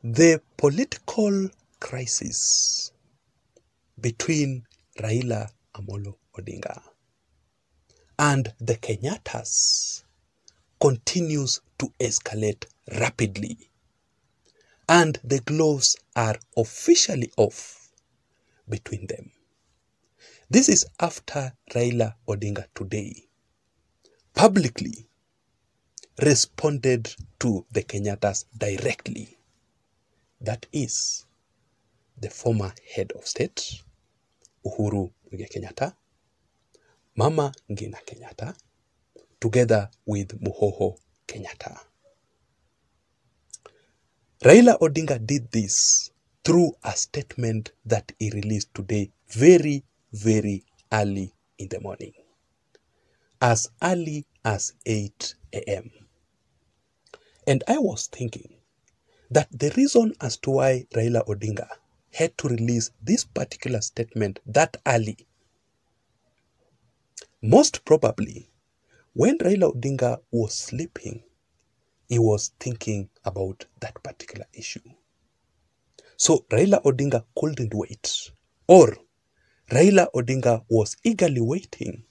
The political crisis between Raila Amolo Odinga and the Kenyatas continues to escalate rapidly, and the gloves are officially off between them. This is after Raila Odinga today publicly responded to the Kenyatas directly. That is the former head of state, Uhuru Kenyatta, Mama Ngina Kenyatta, together with Muhoho Kenyatta. Raila Odinga did this through a statement that he released today very, very early in the morning, as early as 8 a.m. And I was thinking that the reason as to why Raila Odinga had to release this particular statement that early, most probably when Raila Odinga was sleeping, he was thinking about that particular issue. So Raila Odinga couldn't wait, or Raila Odinga was eagerly waiting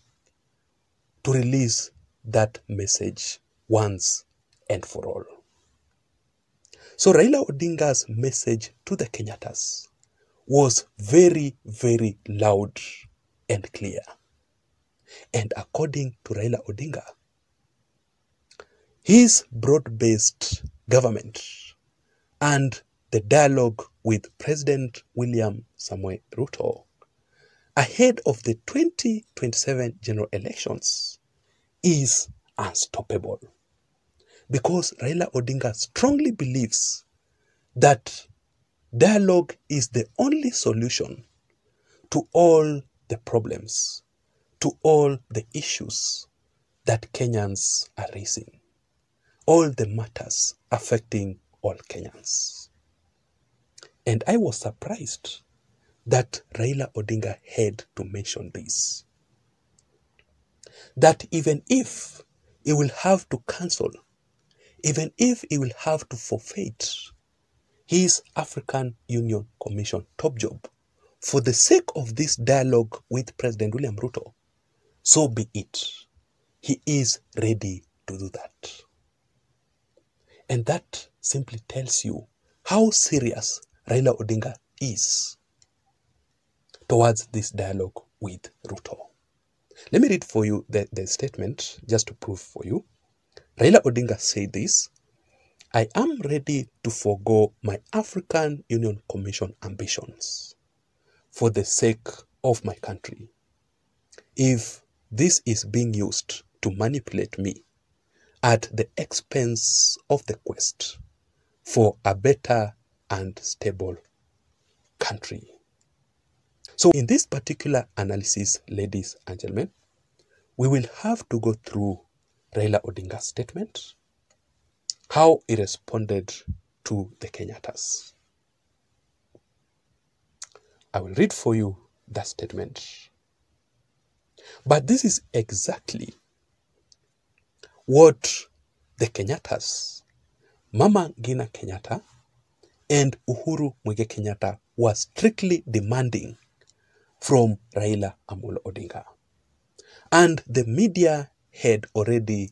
to release that message once and for all. So Raila Odinga's message to the Kenyatas was very, very loud and clear. And according to Raila Odinga, his broad-based government and the dialogue with President William Samoei Ruto ahead of the 2027 general elections is unstoppable. Because Raila Odinga strongly believes that dialogue is the only solution to all the problems, to all the issues that Kenyans are raising, all the matters affecting all Kenyans. And I was surprised that Raila Odinga had to mention this. That even if he will have to cancel, even if he will have to forfeit his African Union Commission top job for the sake of this dialogue with President William Ruto, so be it. He is ready to do that. And that simply tells you how serious Raila Odinga is towards this dialogue with Ruto. Let me read for you the statement just to prove for you. Raila Odinga said this: I am ready to forego my African Union Commission ambitions for the sake of my country if this is being used to manipulate me at the expense of the quest for a better and stable country. So in this particular analysis, ladies and gentlemen, we will have to go through Raila Odinga's statement, how he responded to the Kenyatas. I will read for you that statement. But this is exactly what the Kenyatas, Mama Ngina Kenyatta and Uhuru Muigai Kenyatta was strictly demanding from Raila Amolo Odinga. And the media had already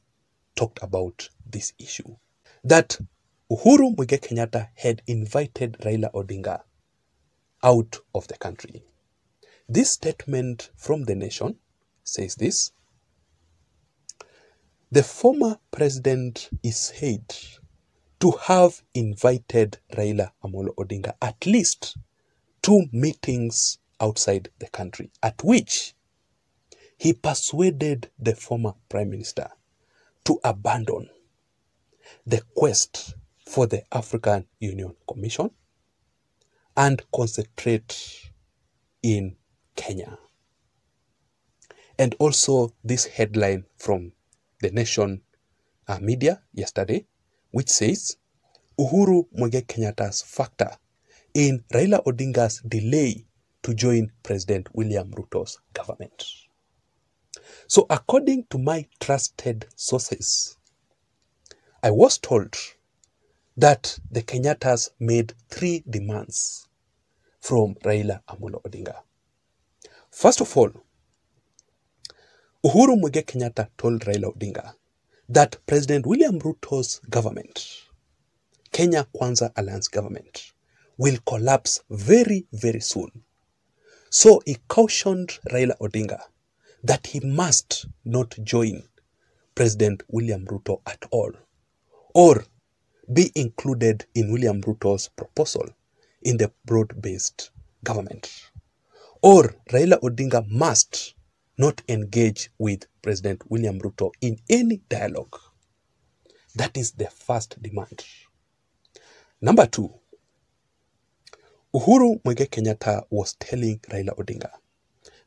talked about this issue, that Uhuru Muigai Kenyatta had invited Raila Odinga out of the country. This statement from the Nation says this: the former president is said to have invited Raila Amolo Odinga at least 2 meetings outside the country, at which he persuaded the former prime minister to abandon the quest for the African Union Commission and concentrate in Kenya. And also this headline from the Nation media yesterday, which says, Uhuru Muigai Kenyatta's factor in Raila Odinga's delay to join President William Ruto's government. So according to my trusted sources, I was told that the Kenyattas made 3 demands from Raila Amolo Odinga. First of all, Uhuru Muigai Kenyatta told Raila Odinga that President William Ruto's government, Kenya Kwanza Alliance government, will collapse very, very soon. So he cautioned Raila Odinga that he must not join President William Ruto at all, or be included in William Ruto's proposal in the broad-based government. Or Raila Odinga must not engage with President William Ruto in any dialogue. That is the first demand. Number 2, Uhuru Muigai Kenyatta was telling Raila Odinga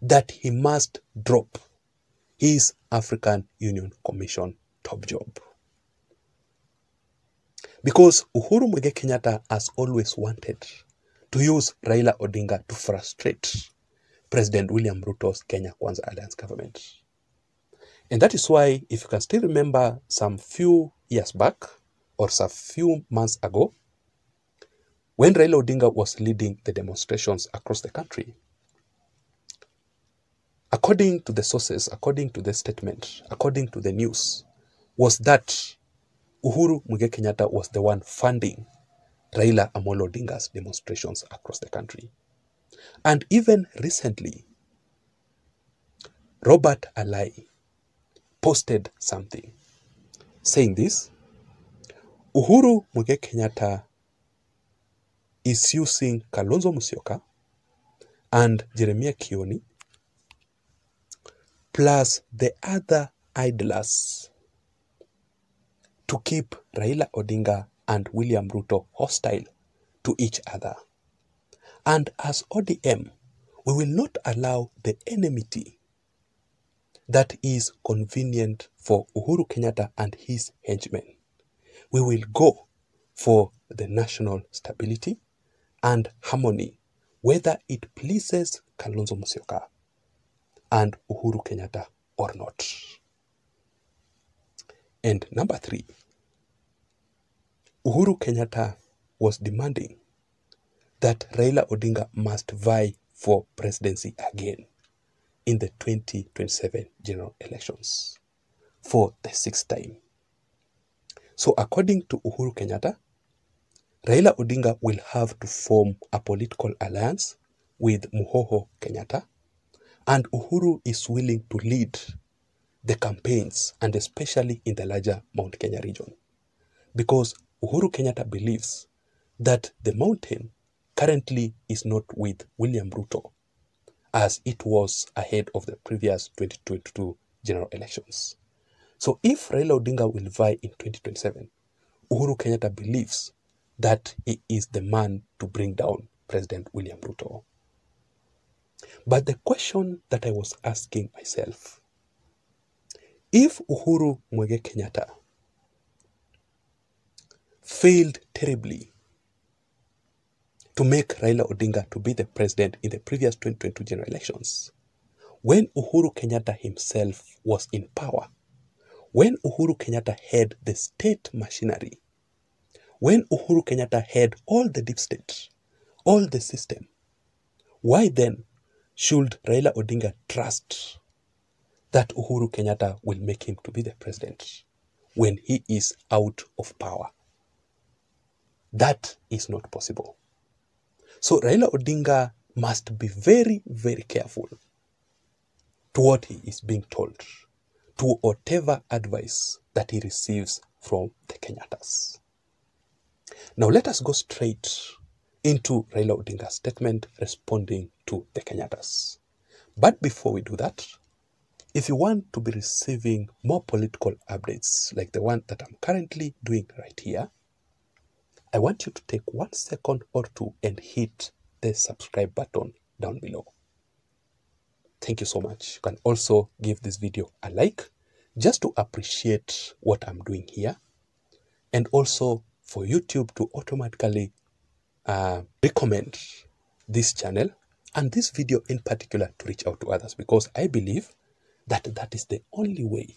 that he must drop his African Union Commission top job. Because Uhuru Muigai Kenyatta has always wanted to use Raila Odinga to frustrate President William Ruto's Kenya Kwanza Alliance government. And that is why, if you can still remember some few years back, or some few months ago, when Raila Odinga was leading the demonstrations across the country, according to the sources, according to the statement, according to the news, was that Uhuru Muigai Kenyatta was the one funding Raila Amolo Odinga's demonstrations across the country. And even recently, Robert Alai posted something saying this: Uhuru Muigai Kenyatta is using Kalonzo Musyoka and Jeremiah Kioni plus the other idlers to keep Raila Odinga and William Ruto hostile to each other. And as ODM, we will not allow the enmity that is convenient for Uhuru Kenyatta and his henchmen. We will go for the national stability and harmony, whether it pleases Kalonzo Musyoka and Uhuru Kenyatta or not. And number 3, Uhuru Kenyatta was demanding that Raila Odinga must vie for presidency again in the 2027 general elections for the 6th time. So according to Uhuru Kenyatta, Raila Odinga will have to form a political alliance with Muhoho Kenyatta, and Uhuru is willing to lead the campaigns, and especially in the larger Mount Kenya region, because Uhuru Kenyatta believes that the mountain currently is not with William Ruto as it was ahead of the previous 2022 general elections. So if Raila Odinga will vie in 2027, Uhuru Kenyatta believes that he is the man to bring down President William Ruto. But the question that I was asking myself, if Uhuru Muigai Kenyatta failed terribly to make Raila Odinga to be the president in the previous 2022 general elections, when Uhuru Kenyatta himself was in power, when Uhuru Kenyatta had the state machinery, when Uhuru Kenyatta had all the deep state, all the system, why then should Raila Odinga trust that Uhuru Kenyatta will make him to be the president when he is out of power? That is not possible. So Raila Odinga must be very, very careful to what he is being told, to whatever advice that he receives from the Kenyattas. Now let us go straight into Raila Odinga's statement responding to the Kenyattas. But before we do that, if you want to be receiving more political updates like the one that I'm currently doing right here, I want you to take 1 second or 2 and hit the subscribe button down below. Thank you so much. You can also give this video a like just to appreciate what I'm doing here, and also for YouTube to automatically recommend this channel and this video in particular to reach out to others, because I believe that that is the only way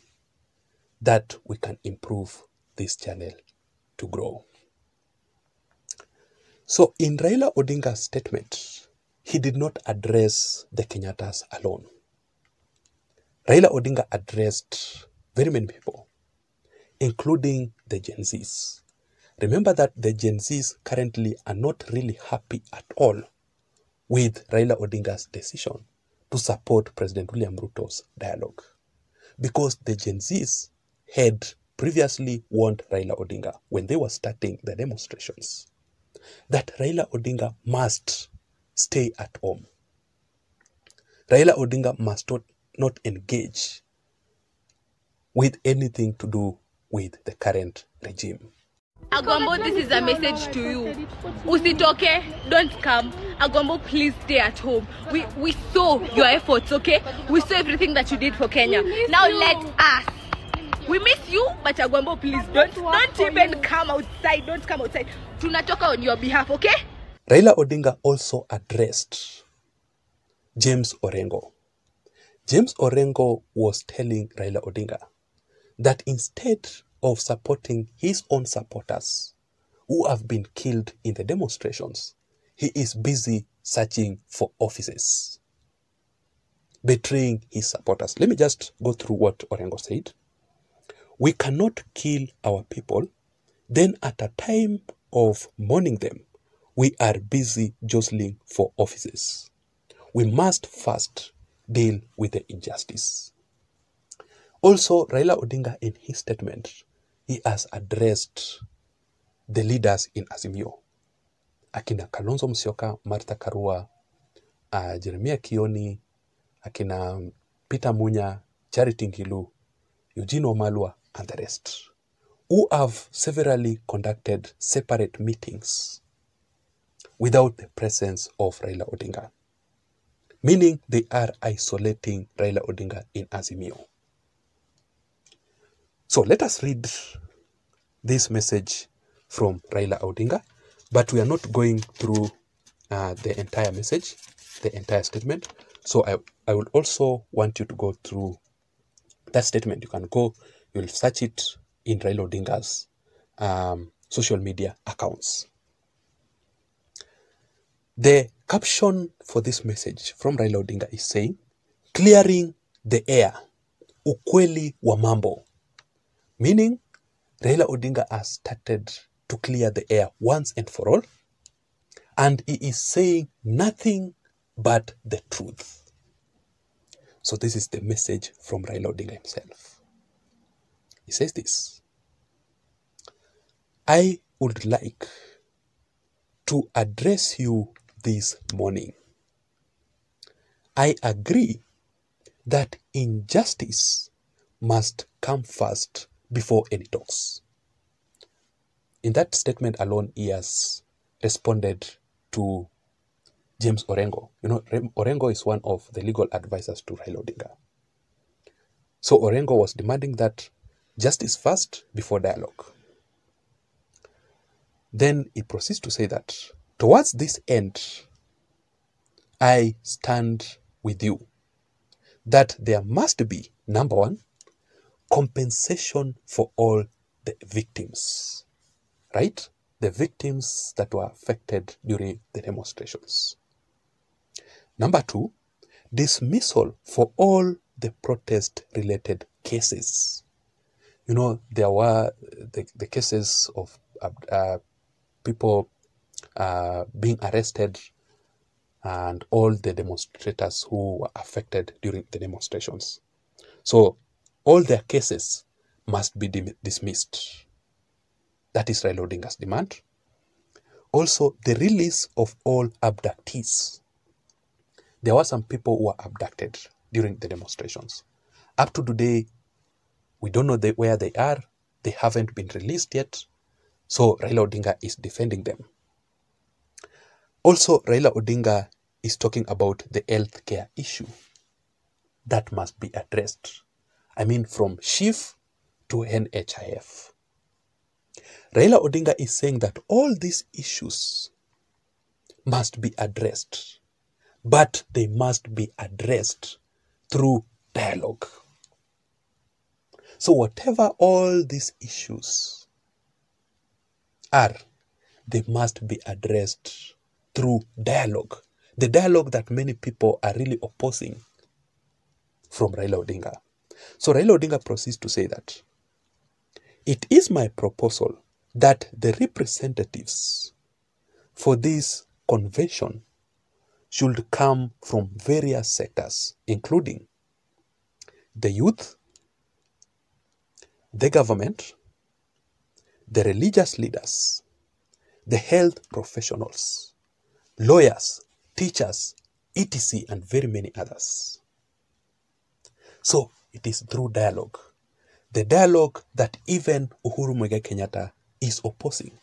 that we can improve this channel to grow. So in Raila Odinga's statement, he did not address the Kenyattas alone. Raila Odinga addressed very many people, including the Gen Zs. Remember that the Gen Zs currently are not really happy at all with Raila Odinga's decision to support President William Ruto's dialogue, because the Gen Zs had previously warned Raila Odinga when they were starting the demonstrations that Raila Odinga must stay at home. Raila Odinga must not engage with anything to do with the current regime. Agwambo, this is a message to you. Usitoke, don't come. Agwambo, please stay at home. We saw your efforts, okay? We saw everything that you did for Kenya. Now let us. We miss you, but Agwambo, please don't even come outside. Don't come outside. Tunatoka on your behalf, okay? Raila Odinga also addressed James Orengo. James Orengo was telling Raila Odinga that instead of supporting his own supporters who have been killed in the demonstrations, he is busy searching for offices, betraying his supporters. Let me just go through what Orengo said. We cannot kill our people, then at a time of mourning them, we are busy jostling for offices. We must first deal with the injustice. Also, Raila Odinga, in his statement, he has addressed the leaders in Azimio. Akina Kalonzo Musyoka, Martha Karua, Jeremiah Kioni, akina Peter Munya, Charity Ngilu, Eugene Wamalwa, and the rest, who have severally conducted separate meetings without the presence of Raila Odinga, meaning they are isolating Raila Odinga in Azimio. So let us read this message from Raila Odinga, but we are not going through the entire message, the entire statement. So I would also want you to go through that statement. You can go, you'll search it in Raila Odinga's social media accounts. The caption for this message from Raila Odinga is saying, clearing the air, ukweli wa mambo. Meaning, Raila Odinga has started to clear the air once and for all, and he is saying nothing but the truth. So this is the message from Raila Odinga himself. He says this: I would like to address you this morning. I agree that injustice must come first before any talks. In that statement alone, he has responded to James Orengo. You know, Orengo is one of the legal advisors to Raila Odinga. So Orengo was demanding that justice first before dialogue. Then he proceeds to say that towards this end, I stand with you, that there must be, number one, compensation for all the victims, right? The victims that were affected during the demonstrations. Number two, dismissal for all the protest-related cases. You know, there were the cases of people being arrested and all the demonstrators who were affected during the demonstrations. So all their cases must be dismissed. That is Raila Odinga's demand. Also, the release of all abductees. There were some people who were abducted during the demonstrations. Up to today, we don't know where they are. They haven't been released yet. So Raila Odinga is defending them. Also, Raila Odinga is talking about the healthcare issue that must be addressed. I mean, from SHIF to NHIF. Raila Odinga is saying that all these issues must be addressed, but they must be addressed through dialogue. So whatever all these issues are, they must be addressed through dialogue. The dialogue that many people are really opposing from Raila Odinga. So Raila Odinga proceeds to say that it is my proposal that the representatives for this convention should come from various sectors, including the youth, the government, the religious leaders, the health professionals, lawyers, teachers, etc., and very many others. So it is through dialogue. The dialogue that even Uhuru Muigai Kenyatta is opposing.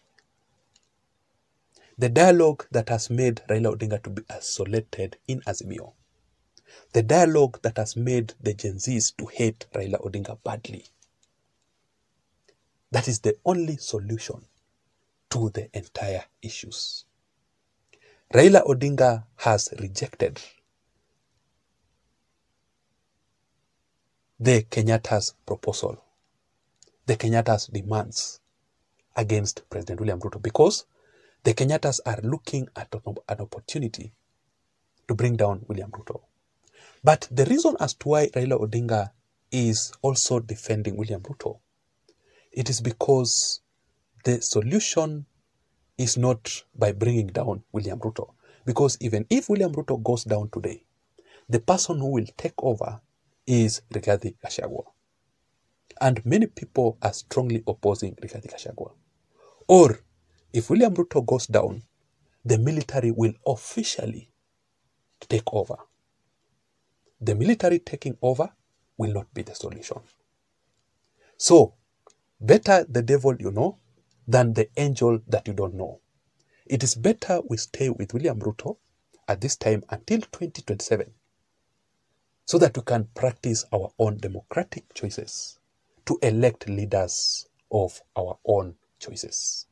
The dialogue that has made Raila Odinga to be isolated in Azimio. The dialogue that has made the Gen Zs to hate Raila Odinga badly. That is the only solution to the entire issues. Raila Odinga has rejected the Kenyatta's proposal, the Kenyatta's demands against President William Ruto, because the Kenyatas are looking at an opportunity to bring down William Ruto. But the reason as to why Raila Odinga is also defending William Ruto, it is because the solution is not by bringing down William Ruto. Because even if William Ruto goes down today, the person who will take over is Rigathi Gachagua. And many people are strongly opposing Rigathi Gachagua. Or, if William Ruto goes down, the military will officially take over. The military taking over will not be the solution. So, better the devil you know than the angel that you don't know. It is better we stay with William Ruto at this time until 2027 so that we can practice our own democratic choices to elect leaders of our own choices.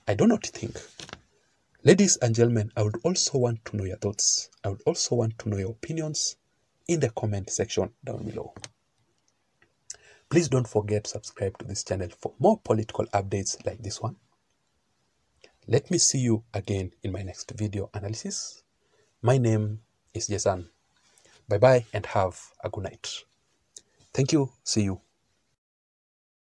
I do not think. Ladies and gentlemen, I would also want to know your thoughts. I would also want to know your opinions in the comment section down below. Please don't forget to subscribe to this channel for more political updates like this one. Let me see you again in my next video analysis. My name is Jason. Bye-bye and have a good night. Thank you. See you.